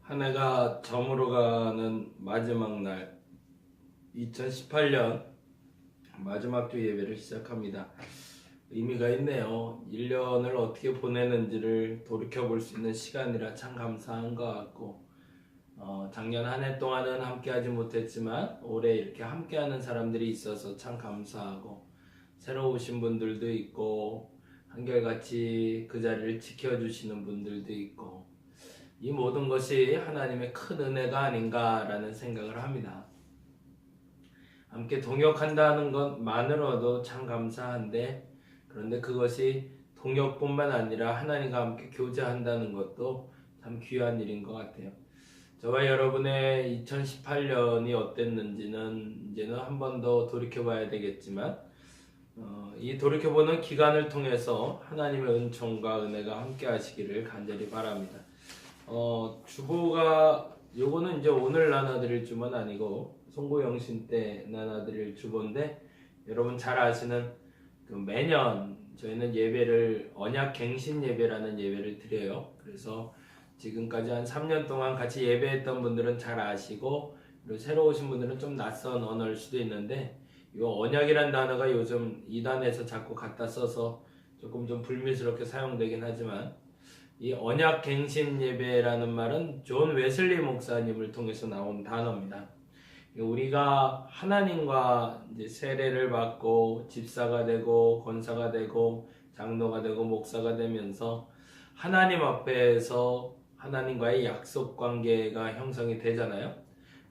한 해가 저물어 가는 마지막 날 2018년 마지막 주 예배를 시작합니다. 의미가 있네요. 1년을 어떻게 보내는지를 돌이켜볼 수 있는 시간이라 참 감사한 것 같고 작년 한 해 동안은 함께하지 못했지만 올해 이렇게 함께하는 사람들이 있어서 참 감사하고 새로 오신 분들도 있고 한결같이 그 자리를 지켜주시는 분들도 있고 이 모든 것이 하나님의 큰 은혜가 아닌가라는 생각을 합니다. 함께 동역한다는 것만으로도 참 감사한데 그런데 그것이 동역뿐만 아니라 하나님과 함께 교제한다는 것도 참 귀한 일인 것 같아요. 저와 여러분의 2018년이 어땠는지는 이제는 한 번 더 돌이켜봐야 되겠지만 이 돌이켜보는 기간을 통해서 하나님의 은총과 은혜가 함께 하시기를 간절히 바랍니다. 주보가 요거는 이제 오늘 나눠드릴 주만 아니고 송구영신 때 나눠드릴 주보인데 여러분 잘 아시는 그 매년 저희는 예배를 언약갱신 예배라는 예배를 드려요. 그래서 지금까지 한 3년 동안 같이 예배했던 분들은 잘 아시고 그리고 새로 오신 분들은 좀 낯선 언어일 수도 있는데 이 언약이란 단어가 요즘 이단에서 자꾸 갖다 써서 조금 좀 불미스럽게 사용되긴 하지만 이 언약갱신 예배라는 말은 존 웨슬리 목사님을 통해서 나온 단어입니다. 우리가 하나님과 이제 세례를 받고 집사가 되고 권사가 되고 장로가 되고 목사가 되면서 하나님 앞에서 하나님과의 약속 관계가 형성이 되잖아요.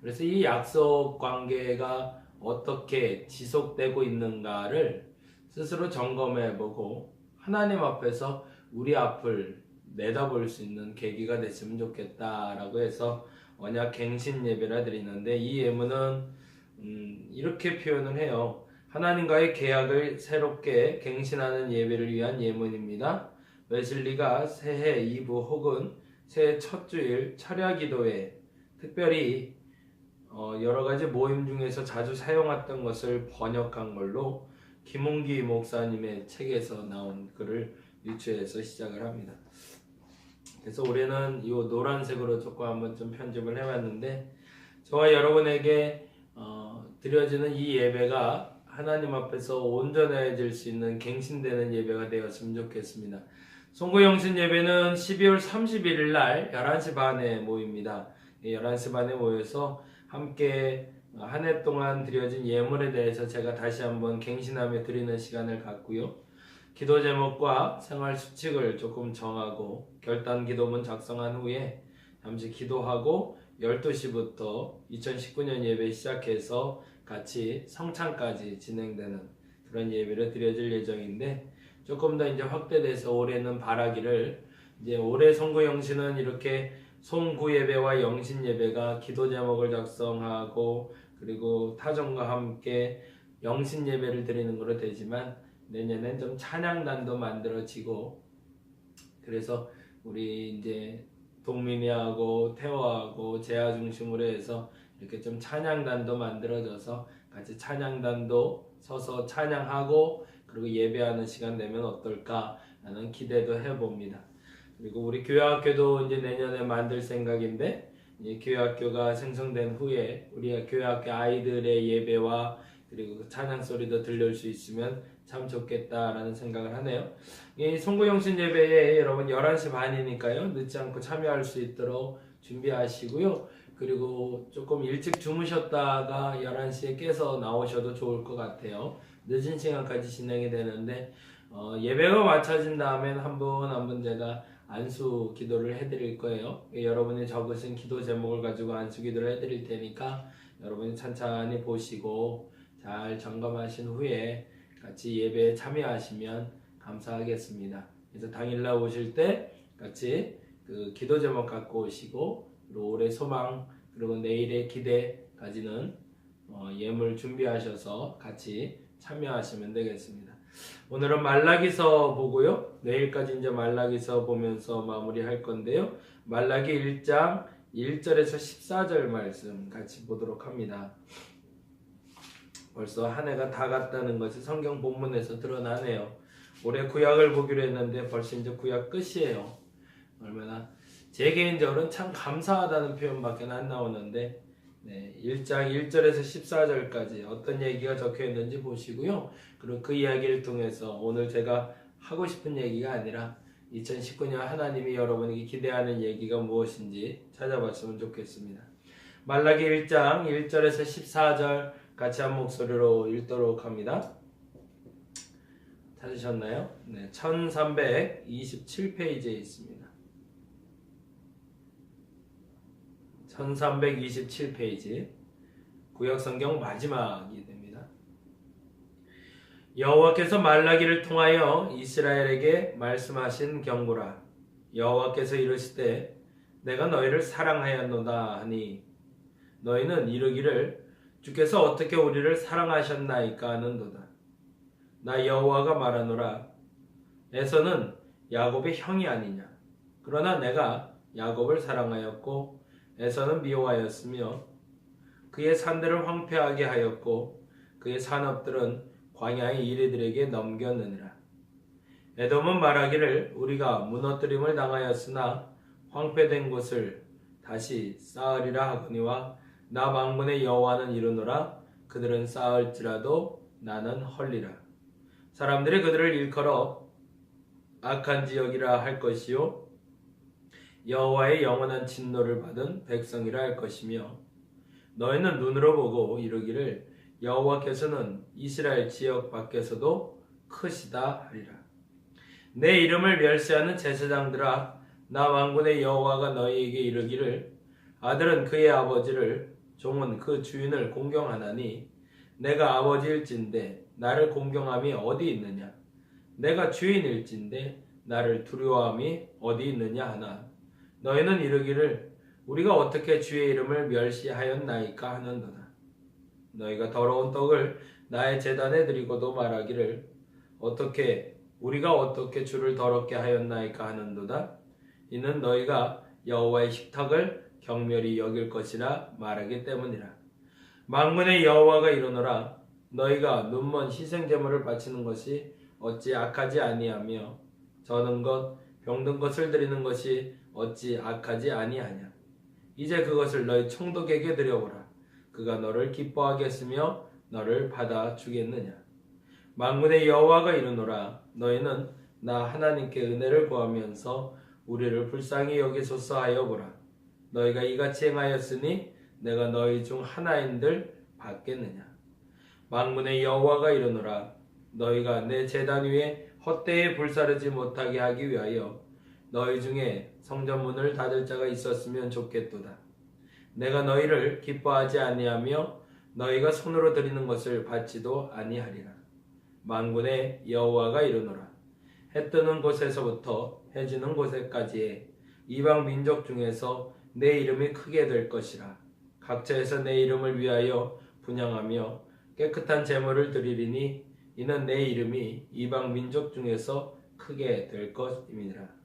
그래서 이 약속 관계가 어떻게 지속되고 있는가를 스스로 점검해보고 하나님 앞에서 우리 앞을 내다볼 수 있는 계기가 됐으면 좋겠다라고 해서 언약갱신 예배라 드리는데 이 예문은 이렇게 표현을 해요. 하나님과의 계약을 새롭게 갱신하는 예배를 위한 예문입니다. 웨슬리가 새해 이브 혹은 새해 첫 주일 철야 기도회 특별히 여러 가지 모임 중에서 자주 사용했던 것을 번역한 걸로 김홍기 목사님의 책에서 나온 글을 유추해서 시작을 합니다. 그래서 올해는 이 노란색으로 조금 한번 좀 편집을 해봤는데 저와 여러분에게 드려지는 이 예배가 하나님 앞에서 온전해질 수 있는 갱신되는 예배가 되었으면 좋겠습니다. 송구영신 예배는 12월 31일 날 11시 반에 모입니다. 11시 반에 모여서 함께 한 해 동안 드려진 예물에 대해서 제가 다시 한번 갱신하며 드리는 시간을 갖고요. 기도 제목과 생활 수칙을 조금 정하고 결단 기도문 작성한 후에 잠시 기도하고 12시부터 2019년 예배 시작해서 같이 성찬까지 진행되는 그런 예배를 드려질 예정인데 조금 더 이제 확대돼서 올해는 바라기를 이제 올해 송구 영신은 이렇게 송구 예배와 영신 예배가 기도 제목을 작성하고 그리고 타종과 함께 영신 예배를 드리는 것으로 되지만 내년엔 좀 찬양단도 만들어지고 그래서 우리 이제 동민이하고 태호하고 재하 중심으로 해서 이렇게 좀 찬양단도 만들어져서 같이 찬양단도 서서 찬양하고 그리고 예배하는 시간 되면 어떨까라는 기대도 해봅니다. 그리고 우리 교회학교도 이제 내년에 만들 생각인데 이제 교회학교가 생성된 후에 우리 교회학교 아이들의 예배와 그리고 찬양 소리도 들릴 수 있으면 참 좋겠다라는 생각을 하네요. 이 송구영신 예배에 여러분 11시 반이니까요. 늦지 않고 참여할 수 있도록 준비하시고요. 그리고 조금 일찍 주무셨다가 11시에 깨서 나오셔도 좋을 것 같아요. 늦은 시간까지 진행이 되는데 예배가 마쳐진 다음엔 한 분 한 분 제가 안수 기도를 해드릴 거예요. 여러분이 적으신 기도 제목을 가지고 안수 기도를 해드릴 테니까 여러분이 찬찬히 보시고 잘 점검하신 후에 같이 예배에 참여하시면 감사하겠습니다. 그래서 당일날 오실 때 같이 그 기도 제목 갖고 오시고 그리고 올해 소망 그리고 내일의 기대까지는 예물 준비하셔서 같이 참여하시면 되겠습니다. 오늘은 말라기서 보고요. 내일까지 이제 말라기서 보면서 마무리할 건데요. 말라기 1장 1절에서 14절 말씀 같이 보도록 합니다. 벌써 한 해가 다 갔다는 것이 성경 본문에서 드러나네요. 올해 구약을 보기로 했는데 벌써 이제 구약 끝이에요. 얼마나 제 개인적으로는 참 감사하다는 표현밖에 안 나오는데 1장 1절에서 14절까지 어떤 얘기가 적혀 있는지 보시고요. 그리고 그 이야기를 통해서 오늘 제가 하고 싶은 얘기가 아니라 2019년 하나님이 여러분에게 기대하는 얘기가 무엇인지 찾아봤으면 좋겠습니다. 말라기 1장 1절에서 14절 같이 한 목소리로 읽도록 합니다. 찾으셨나요? 1327페이지에 있습니다. 1327페이지 구약성경 마지막이 됩니다. 여호와께서 말라기를 통하여 이스라엘에게 말씀하신 경고라. 여호와께서 이르시되 내가 너희를 사랑하였노다 하니 너희는 이르기를 주께서 어떻게 우리를 사랑하셨나이까 하는도다. 나 여호와가 말하노라. 에서는 야곱의 형이 아니냐. 그러나 내가 야곱을 사랑하였고 에서는 미워하였으며 그의 산들을 황폐하게 하였고 그의 산업들은 광야의 이리들에게 넘겼느니라. 에돔은 말하기를 우리가 무너뜨림을 당하였으나 황폐된 곳을 다시 쌓으리라 하거니와 나 만군의 여호와는 이르노라. 그들은 쌓을지라도 나는 헐리라. 사람들이 그들을 일컬어 악한 지역이라 할 것이요 여호와의 영원한 진노를 받은 백성이라 할 것이며 너희는 눈으로 보고 이르기를 여호와께서는 이스라엘 지역 밖에서도 크시다 하리라. 내 이름을 멸시하는 제사장들아 나 만군의 여호와가 너희에게 이르기를 아들은 그의 아버지를 종은 그 주인을 공경하나니 내가 아버지일진데 나를 공경함이 어디 있느냐. 내가 주인일진데 나를 두려워함이 어디 있느냐 하나 너희는 이르기를 우리가 어떻게 주의 이름을 멸시하였나이까 하는도다. 너희가 더러운 떡을 나의 제단에 드리고도 말하기를 우리가 어떻게 주를 더럽게 하였나이까 하는도다. 이는 너희가 여호와의 식탁을 경멸히 여길 것이라 말하기 때문이라. 만군의 여호와가 이르노라. 너희가 눈먼 희생제물을 바치는 것이 어찌 악하지 아니하며 저는 것 병든 것을 드리는 것이 어찌 악하지 아니하냐. 이제 그것을 너희 총독에게 드려보라. 그가 너를 기뻐하겠으며 너를 받아주겠느냐. 만군의 여호와가 이르노라. 너희는 나 하나님께 은혜를 구하면서 우리를 불쌍히 여기소서 하여 보라. 너희가 이같이 행하였으니 내가 너희 중 하나인들 받겠느냐. 만군의 여호와가 이르노라. 너희가 내 제단 위에 헛되이 불사르지 못하게 하기 위하여 너희 중에 성전문을 닫을 자가 있었으면 좋겠도다. 내가 너희를 기뻐하지 아니하며 너희가 손으로 드리는 것을 받지도 아니하리라. 만군의 여호와가 이르노라. 해 뜨는 곳에서부터 해 지는 곳에까지의 이방 민족 중에서 내 이름이 크게 될 것이라. 각처에서 내 이름을 위하여 분향하며 깨끗한 제물을 드리리니 이는 내 이름이 이방 민족 중에서 크게 될 것임이니라.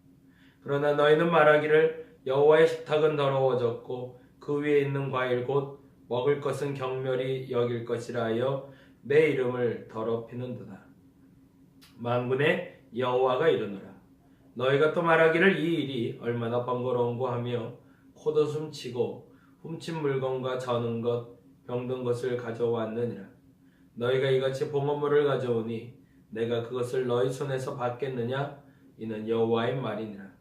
그러나 너희는 말하기를 여호와의 식탁은 더러워졌고 그 위에 있는 과일 곧 먹을 것은 경멸히 여길 것이라 하여 내 이름을 더럽히는도다. 만군의 여호와가 이르노라. 너희가 또 말하기를 이 일이 얼마나 번거로운고 하며 포도숨 치고 훔친 물건과 저는 것 병든 것을 가져왔느니라. 너희가 이같이 봉헌물을 가져오니 내가 그것을 너희 손에서 받겠느냐. 이는 여호와의 말이니라.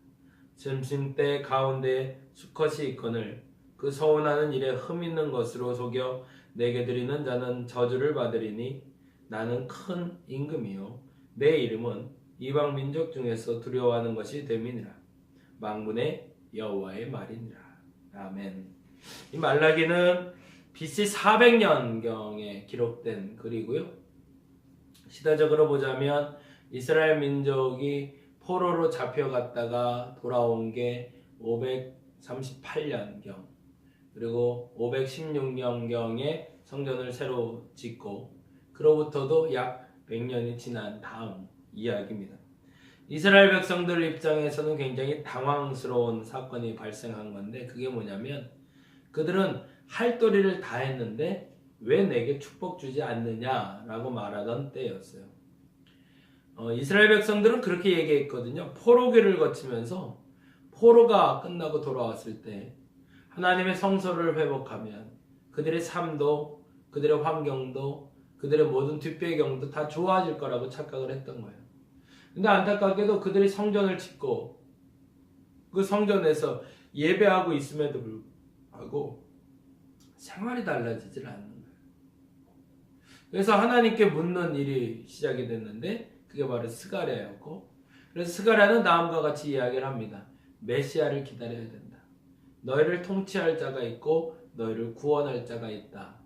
짐승 떼 가운데 수컷이 있거늘 그 서운하는 일에 흠 있는 것으로 속여 내게 드리는 자는 저주를 받으리니 나는 큰 임금이요 내 이름은 이방 민족 중에서 두려워하는 것이 됨이니라. 만군의 여호와의 말이니라. 아멘. 이 말라기는 BC 400년경에 기록된 글이고요. 시대적으로 보자면 이스라엘 민족이 포로로 잡혀갔다가 돌아온 게 538년경 그리고 516년경에 성전을 새로 짓고 그로부터도 약 100년이 지난 다음 이야기입니다. 이스라엘 백성들 입장에서는 굉장히 당황스러운 사건이 발생한 건데 그게 뭐냐면 그들은 할 도리를 다 했는데 왜 내게 축복 주지 않느냐라고 말하던 때였어요. 이스라엘 백성들은 그렇게 얘기했거든요. 포로기를 거치면서 포로가 끝나고 돌아왔을 때 하나님의 성소를 회복하면 그들의 삶도 그들의 환경도 그들의 모든 뒷배경도 다 좋아질 거라고 착각을 했던 거예요. 근데 안타깝게도 그들이 성전을 짓고 그 성전에서 예배하고 있음에도 불구하고 생활이 달라지질 않는 거예요. 그래서 하나님께 묻는 일이 시작이 됐는데 그게 바로 스가랴였고, 그래서 스가랴는 다음과 같이 이야기를 합니다. 메시아를 기다려야 된다. 너희를 통치할 자가 있고 너희를 구원할 자가 있다.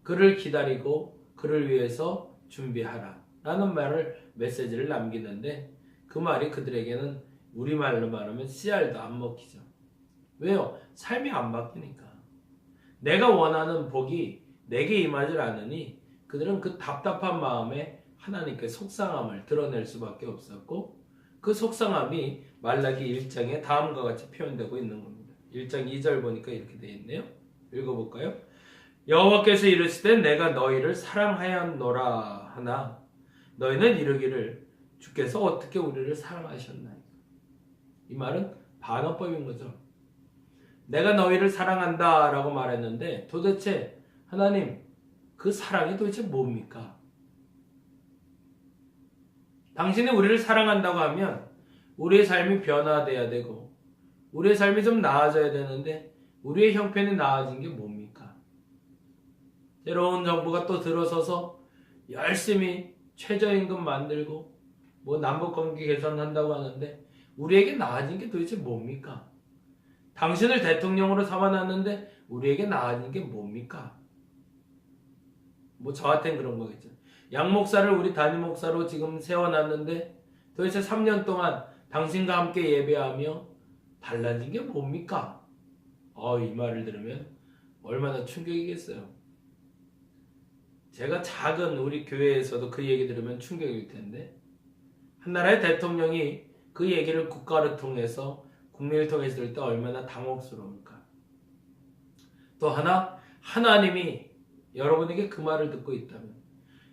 그를 기다리고 그를 위해서 준비하라 라는 말을, 메시지를 남기는데 그 말이 그들에게는 우리말로 말하면 씨알도 안 먹히죠. 왜요? 삶이 안 바뀌니까. 내가 원하는 복이 내게 임하지 않으니 그들은 그 답답한 마음에 하나님께 속상함을 드러낼 수밖에 없었고, 그 속상함이 말라기 1장에 다음과 같이 표현되고 있는 겁니다. 1장 2절 보니까 이렇게 되어 있네요. 읽어볼까요? 여호와께서 이르시되 내가 너희를 사랑하였노라 하나 너희는 이르기를 주께서 어떻게 우리를 사랑하셨나이까. 이 말은 반어법인 거죠. 내가 너희를 사랑한다 라고 말했는데 도대체 하나님 그 사랑이 도대체 뭡니까? 당신이 우리를 사랑한다고 하면 우리의 삶이 변화돼야 되고 우리의 삶이 좀 나아져야 되는데 우리의 형편이 나아진 게 뭡니까? 새로운 정부가 또 들어서서 열심히 최저임금 만들고 뭐 남북관계 개선한다고 하는데 우리에게 나아진 게 도대체 뭡니까? 당신을 대통령으로 삼아놨는데 우리에게 나아진 게 뭡니까? 뭐 저한테는 그런 거겠죠. 양 목사를 우리 담임 목사로 지금 세워놨는데 도대체 3년 동안 당신과 함께 예배하며 달라진 게 뭡니까? 이 말을 들으면 얼마나 충격이겠어요. 제가 작은 우리 교회에서도 그 얘기 들으면 충격일 텐데 한 나라의 대통령이 그 얘기를 국가를 통해서 국민을 통해서 들을 때 얼마나 당혹스러울까. 또 하나, 하나님이 여러분에게 그 말을 듣고 있다면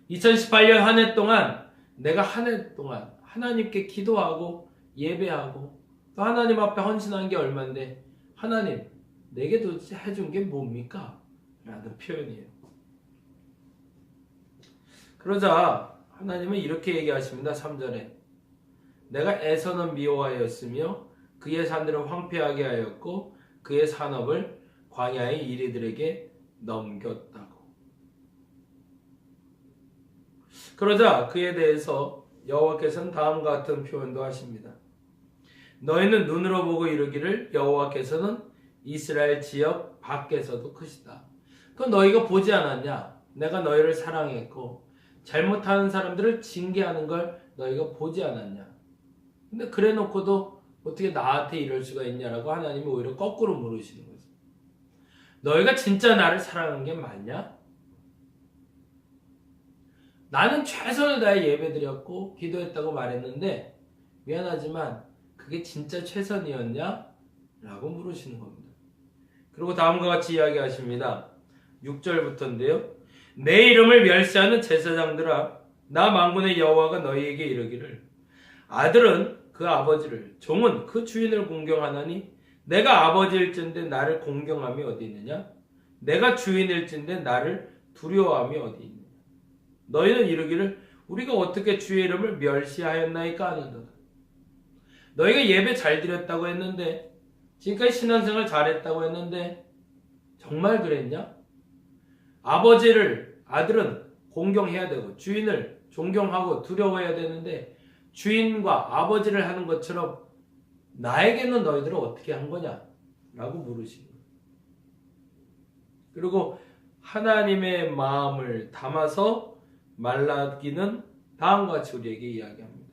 2018년 한 해 동안 내가 한 해 동안 하나님께 기도하고 예배하고 또 하나님 앞에 헌신한 게 얼마인데 하나님 내게 도대체 해준 게 뭡니까? 라는 표현이에요. 그러자 하나님은 이렇게 얘기하십니다. 3절에 내가 에서는 미워하였으며 그의 산들을 황폐하게 하였고 그의 산업을 광야의 이리들에게 넘겼다고. 그러자 그에 대해서 여호와께서는 다음과 같은 표현도 하십니다. 너희는 눈으로 보고 이르기를 여호와께서는 이스라엘 지역 밖에서도 크시다. 그건 너희가 보지 않았냐? 내가 너희를 사랑했고 잘못하는 사람들을 징계하는 걸 너희가 보지 않았냐? 근데 그래 놓고도 어떻게 나한테 이럴 수가 있냐라고 하나님이 오히려 거꾸로 물으시는 거죠. 너희가 진짜 나를 사랑한 게 맞냐? 나는 최선을 다해 예배드렸고 기도했다고 말했는데 미안하지만 그게 진짜 최선이었냐? 라고 물으시는 겁니다. 그리고 다음과 같이 이야기하십니다. 6절부터인데요. 내 이름을 멸시하는 제사장들아 나 만군의 여호와가 너희에게 이르기를 아들은 그 아버지를 종은 그 주인을 공경하나니 내가 아버지일진데 나를 공경함이 어디 있느냐? 내가 주인일진데 나를 두려워함이 어디 있느냐? 너희는 이르기를 우리가 어떻게 주의 이름을 멸시하였나이까 하는도다. 너희가 예배 잘 드렸다고 했는데 지금까지 신앙생활 잘했다고 했는데 정말 그랬냐? 아들은 공경해야 되고 주인을 존경하고 두려워해야 되는데 주인과 아버지를 하는 것처럼 나에게는 너희들은 어떻게 한 거냐? 라고 물으시는 거예요. 그리고 하나님의 마음을 담아서 말라기는 다음과 같이 우리에게 이야기합니다.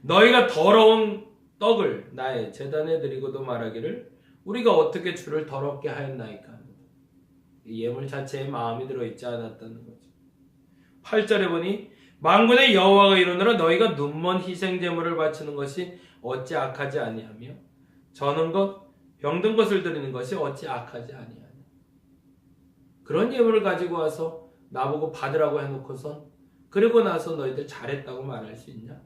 너희가 더러운 떡을 나의 제단에 드리고도 말하기를 우리가 어떻게 주를 더럽게 하였나이까 합니다. 이 예물 자체에 마음이 들어있지 않았다는 거죠. 8절에 보니 만군의 여호와가 이르노라 너희가 눈먼 희생 제물을 바치는 것이 어찌 악하지 아니하며 저는 것 병든 것을 드리는 것이 어찌 악하지 아니하냐. 그런 예물을 가지고 와서 나보고 받으라고 해놓고선 그리고 나서 너희들 잘했다고 말할 수 있냐?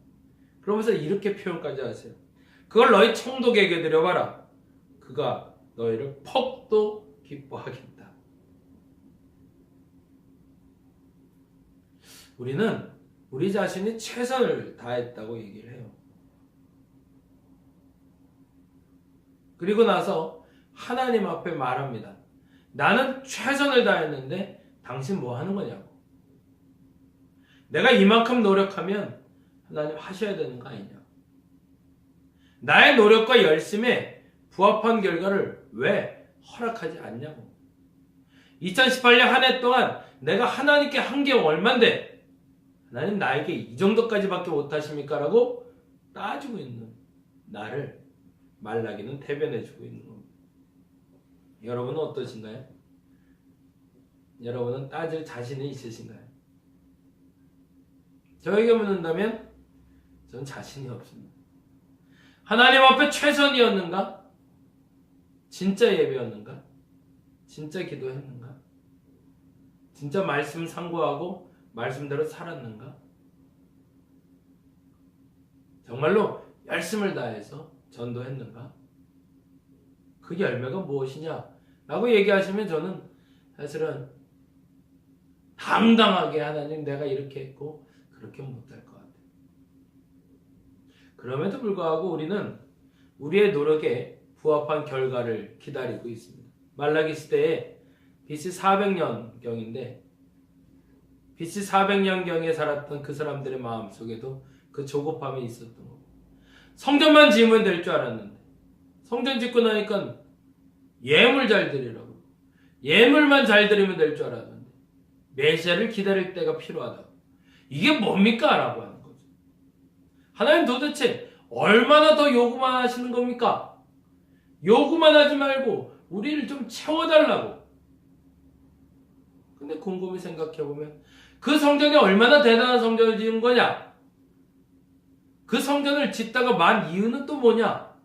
그러면서 이렇게 표현까지 하세요. 그걸 너희 총독에게 드려봐라. 그가 너희를 퍽도 기뻐하겠다. 우리는 우리 자신이 최선을 다했다고 얘기를 해요. 그리고 나서 하나님 앞에 말합니다. 나는 최선을 다했는데 당신 뭐 하는 거냐고. 내가 이만큼 노력하면 하나님 하셔야 되는 거 아니냐. 나의 노력과 열심에 부합한 결과를 왜 허락하지 않냐고. 2018년 한 해 동안 내가 하나님께 한 게 얼만데 하나님 나에게 이 정도까지밖에 못하십니까? 라고 따지고 있는 나를 말라기는 대변해주고 있는 겁니다. 여러분은 어떠신가요? 여러분은 따질 자신이 있으신가요? 저에게 묻는다면 저는 자신이 없습니다. 하나님 앞에 최선이었는가? 진짜 예배였는가? 진짜 기도했는가? 진짜 말씀 상고하고 말씀대로 살았는가? 정말로 열심을 다해서 전도했는가? 그 열매가 무엇이냐? 라고 얘기하시면 저는 사실은 당당하게 하나님 내가 이렇게 했고 그렇게 못할 것 같아요. 그럼에도 불구하고 우리는 우리의 노력에 부합한 결과를 기다리고 있습니다. 말라기 시대에 BC 400년경인데 BC 400년경에 살았던 그 사람들의 마음속에도 그 조급함이 있었던 거고, 성전만 지으면 될 줄 알았는데 성전 짓고 나니까 예물 잘 드리라고, 예물만 잘 드리면 될 줄 알았는데 메시아를 기다릴 때가 필요하다고. 이게 뭡니까? 라고 하는 거죠. 하나님 도대체 얼마나 더 요구만 하시는 겁니까? 요구만 하지 말고 우리를 좀 채워달라고. 근데 곰곰이 생각해보면 그 성전이 얼마나 대단한 성전을 지은 거냐? 그 성전을 짓다가 만 이유는 또 뭐냐?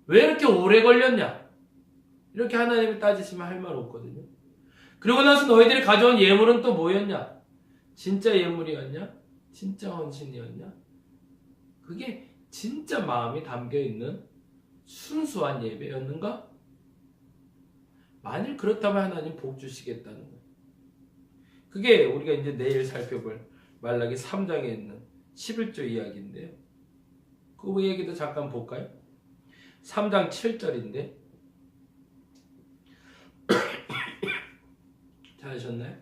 왜 이렇게 오래 걸렸냐? 이렇게 하나님이 따지시면 할 말 없거든요. 그리고 나서 너희들이 가져온 예물은 또 뭐였냐? 진짜 예물이었냐? 진짜 헌신이었냐? 그게 진짜 마음이 담겨있는 순수한 예배였는가? 만일 그렇다면 하나님 복 주시겠다는 거예요. 그게 우리가 이제 내일 살펴볼 말라기 3장에 있는 11조 이야기인데요. 그 얘기도 잠깐 볼까요? 3장 7절인데 찾으셨나요?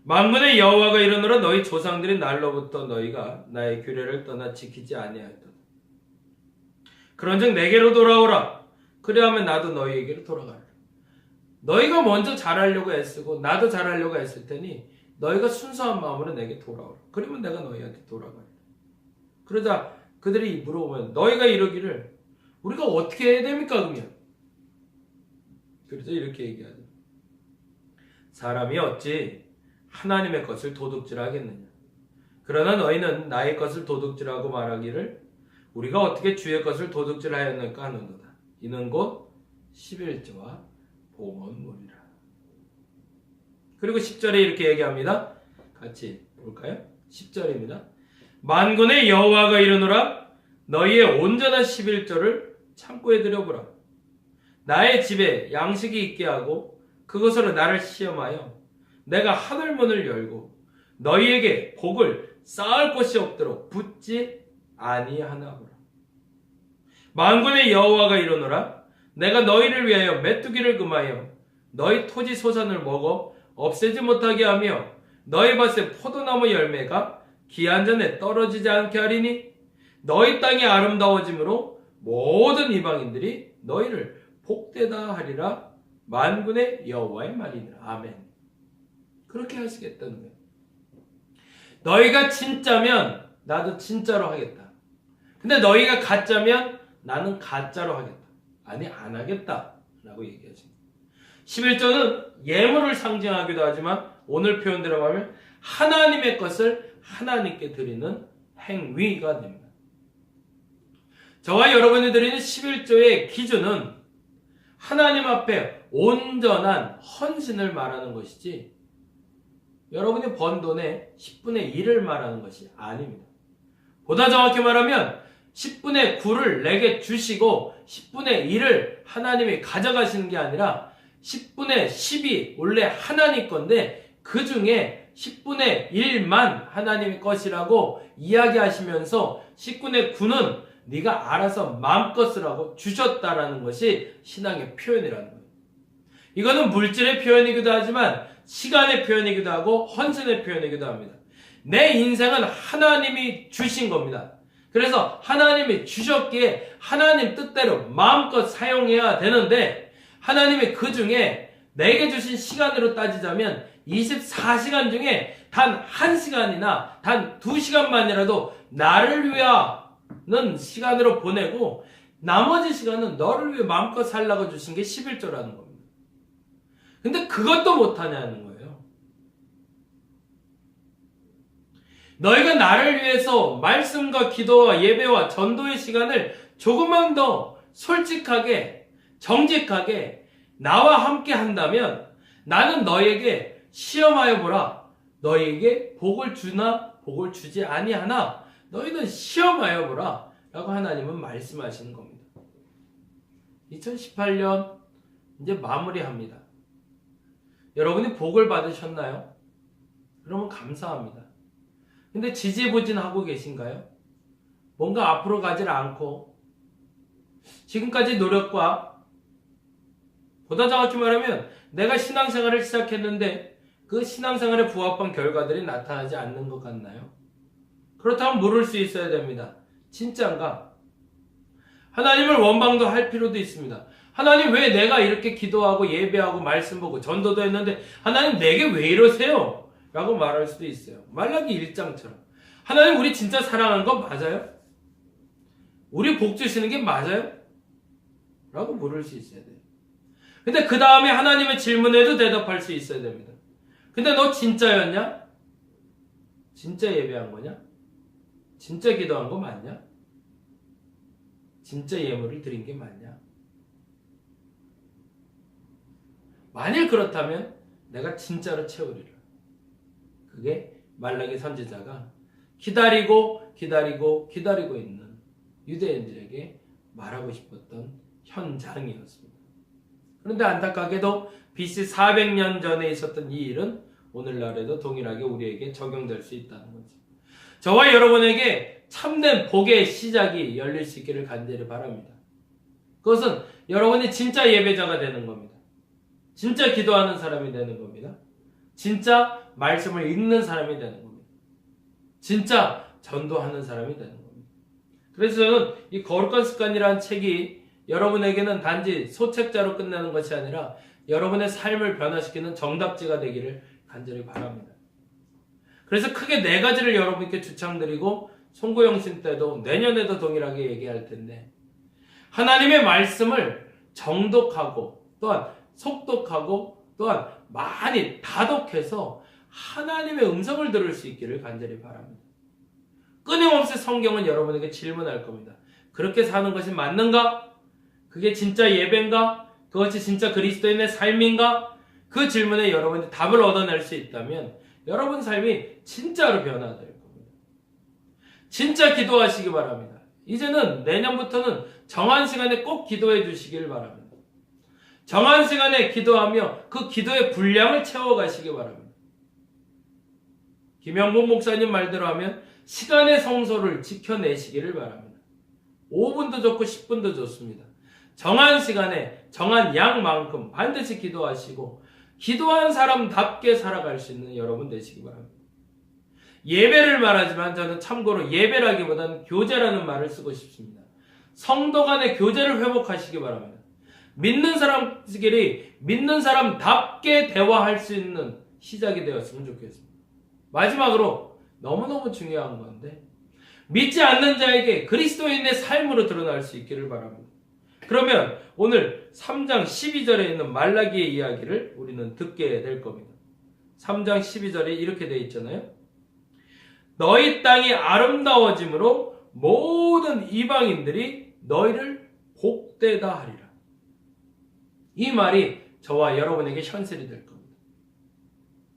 만군의 여호와가 이르노라 너희 조상들이 날로부터 너희가 나의 규례를 떠나 지키지 아니하였도다. 그런즉 내게로 돌아오라. 그리하면 나도 너희에게로 돌아가리라. 너희가 먼저 잘하려고 애쓰고 나도 잘하려고 애쓸 테니 너희가 순수한 마음으로 내게 돌아오라. 그러면 내가 너희한테 돌아가리라. 그러자 그들이 물어보면 너희가 이러기를 우리가 어떻게 해야 됩니까? 그러면 그래서 이렇게 얘기하죠. 사람이 어찌 하나님의 것을 도둑질하겠느냐. 그러나 너희는 나의 것을 도둑질하고 말하기를 우리가 어떻게 주의 것을 도둑질하였는가 하는도다. 이는 곧 11조와 봉헌물이라. 그리고 10절에 이렇게 얘기합니다. 같이 볼까요? 10절입니다. 만군의 여호와가 이르노라 너희의 온전한 11조를 창고에 들여보라. 나의 집에 양식이 있게 하고 그것으로 나를 시험하여 내가 하늘문을 열고 너희에게 복을 쌓을 곳이 없도록 붙지 아니하나보라. 만군의 여호와가 이르노라 내가 너희를 위하여 메뚜기를 금하여 너희 토지 소산을 먹어 없애지 못하게 하며 너희 밭에 포도나무 열매가 기한 전에 떨어지지 않게 하리니 너희 땅이 아름다워짐으로 모든 이방인들이 너희를 복되다 하리라. 만군의 여호와의 말이니라. 아멘. 그렇게 하시겠다는 거예요. 너희가 진짜면 나도 진짜로 하겠다. 근데 너희가 가짜면 나는 가짜로 하겠다. 아니 안 하겠다 라고 얘기하십니다. 11조는 예물을 상징하기도 하지만 오늘 표현대로 하면 하나님의 것을 하나님께 드리는 행위가 됩니다. 저와 여러분이 드리는 11조의 기준은 하나님 앞에 온전한 헌신을 말하는 것이지 여러분이 번 돈의 10분의 1을 말하는 것이 아닙니다. 보다 정확히 말하면 10분의 9를 내게 주시고 10분의 1을 하나님이 가져가시는 게 아니라 10분의 10이 원래 하나님 건데 그 중에 10분의 1만 하나님의 것이라고 이야기하시면서 10분의 9는 네가 알아서 마음껏 쓰라고 주셨다라는 것이 신앙의 표현이라는 거예요. 이거는 물질의 표현이기도 하지만 시간의 표현이기도 하고 헌신의 표현이기도 합니다. 내 인생은 하나님이 주신 겁니다. 그래서 하나님이 주셨기에 하나님 뜻대로 마음껏 사용해야 되는데 하나님이 그 중에 내게 주신 시간으로 따지자면 24시간 중에 단 1시간이나 단 2시간만이라도 나를 위하는 시간으로 보내고 나머지 시간은 너를 위해 마음껏 살라고 주신 게 11조라는 겁니다. 근데 그것도 못하냐는 거예요. 너희가 나를 위해서 말씀과 기도와 예배와 전도의 시간을 조금만 더 솔직하게 정직하게 나와 함께 한다면 나는 너희에게 시험하여 보라. 너희에게 복을 주나 복을 주지 아니하나 너희는 시험하여 보라 라고 하나님은 말씀하시는 겁니다. 2018년 이제 마무리합니다. 여러분이 복을 받으셨나요? 그러면 감사합니다. 근데 지지부진하고 계신가요? 뭔가 앞으로 가지 않고 지금까지 노력과 보다 정확히 말하면 내가 신앙생활을 시작했는데 그 신앙생활에 부합한 결과들이 나타나지 않는 것 같나요? 그렇다면 물을 수 있어야 됩니다. 진짜인가? 하나님을 원망도 할 필요도 있습니다. 하나님 왜 내가 이렇게 기도하고 예배하고 말씀 보고 전도도 했는데 하나님 내게 왜 이러세요? 라고 말할 수도 있어요. 말라기 1장처럼 하나님 우리 진짜 사랑하는 거 맞아요? 우리 복 주시는 게 맞아요? 라고 물을 수 있어야 돼요. 근데 그 다음에 하나님의 질문에도 대답할 수 있어야 됩니다. 근데 너 진짜였냐? 진짜 예배한 거냐? 진짜 기도한 거 맞냐? 진짜 예물을 드린 게 맞냐? 만일 그렇다면 내가 진짜로 채우리라. 그게 말라기 선지자가 기다리고 있는 유대인들에게 말하고 싶었던 현장이었습니다. 그런데 안타깝게도 BC 400년 전에 있었던 이 일은 오늘날에도 동일하게 우리에게 적용될 수 있다는 거죠. 저와 여러분에게 참된 복의 시작이 열릴 수 있기를 간절히 바랍니다. 그것은 여러분이 진짜 예배자가 되는 겁니다. 진짜 기도하는 사람이 되는 겁니다. 진짜 말씀을 읽는 사람이 되는 겁니다. 진짜 전도하는 사람이 되는 겁니다. 그래서 저는 이 거룩한 습관이라는 책이 여러분에게는 단지 소책자로 끝나는 것이 아니라 여러분의 삶을 변화시키는 정답지가 되기를 간절히 바랍니다. 그래서 크게 4가지를 여러분께 추천드리고 송구영신 때도 내년에도 동일하게 얘기할 텐데 하나님의 말씀을 정독하고 또한 속독하고 또한 많이 다독해서 하나님의 음성을 들을 수 있기를 간절히 바랍니다. 끊임없이 성경은 여러분에게 질문할 겁니다. 그렇게 사는 것이 맞는가? 그게 진짜 예배인가? 그것이 진짜 그리스도인의 삶인가? 그 질문에 여러분이 답을 얻어낼 수 있다면 여러분 삶이 진짜로 변화될 겁니다. 진짜 기도하시기 바랍니다. 이제는 내년부터는 정한 시간에 꼭 기도해 주시길 바랍니다. 정한 시간에 기도하며 그 기도의 분량을 채워가시기 바랍니다. 김영복 목사님 말대로 하면 시간의 성소를 지켜내시기를 바랍니다. 5분도 좋고 10분도 좋습니다. 정한 시간에 정한 양만큼 반드시 기도하시고 기도한 사람답게 살아갈 수 있는 여러분 되시기 바랍니다. 예배를 말하지만 저는 참고로 예배라기보다는 교제라는 말을 쓰고 싶습니다. 성도 간의 교제를 회복하시기 바랍니다. 믿는 사람끼리 믿는 사람답게 대화할 수 있는 시작이 되었으면 좋겠습니다. 마지막으로 너무너무 중요한 건데 믿지 않는 자에게 그리스도인의 삶으로 드러날 수 있기를 바랍니다. 그러면 오늘 3장 12절에 있는 말라기의 이야기를 우리는 듣게 될 겁니다. 3장 12절에 이렇게 되어 있잖아요. 너희 땅이 아름다워짐으로 모든 이방인들이 너희를 복되다 하리라. 이 말이 저와 여러분에게 현실이 될 겁니다.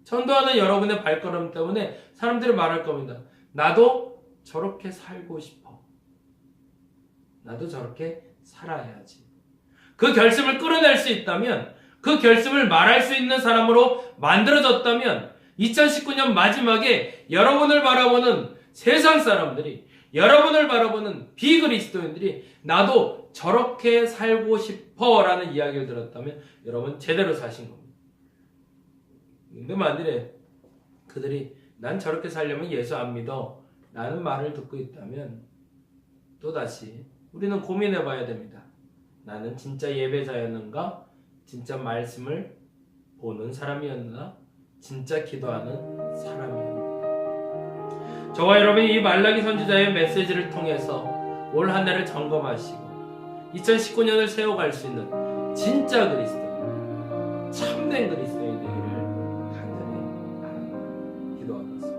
전도하는 여러분의 발걸음 때문에 사람들이 말할 겁니다. 나도 저렇게 살고 싶어. 나도 저렇게 살아야지. 그 결심을 끌어낼 수 있다면, 그 결심을 말할 수 있는 사람으로 만들어졌다면 2019년 마지막에 여러분을 바라보는 세상 사람들이, 여러분을 바라보는 비그리스도인들이 나도 저렇게 살고 싶어 라는 이야기를 들었다면 여러분 제대로 사신 겁니다. 근데 만일에 그들이 난 저렇게 살려면 예수 안 믿어 라는 말을 듣고 있다면 또다시 우리는 고민해 봐야 됩니다. 나는 진짜 예배자였는가? 진짜 말씀을 보는 사람이었나? 진짜 기도하는 사람이었나? 저와 여러분이 이 말라기 선지자의 메시지를 통해서 올 한 해를 점검하시고 2019년을 세워갈 수 있는 진짜 그리스도인, 참된 그리스도인이 되기를 간절히 바랍니다. 기도하겠습니다.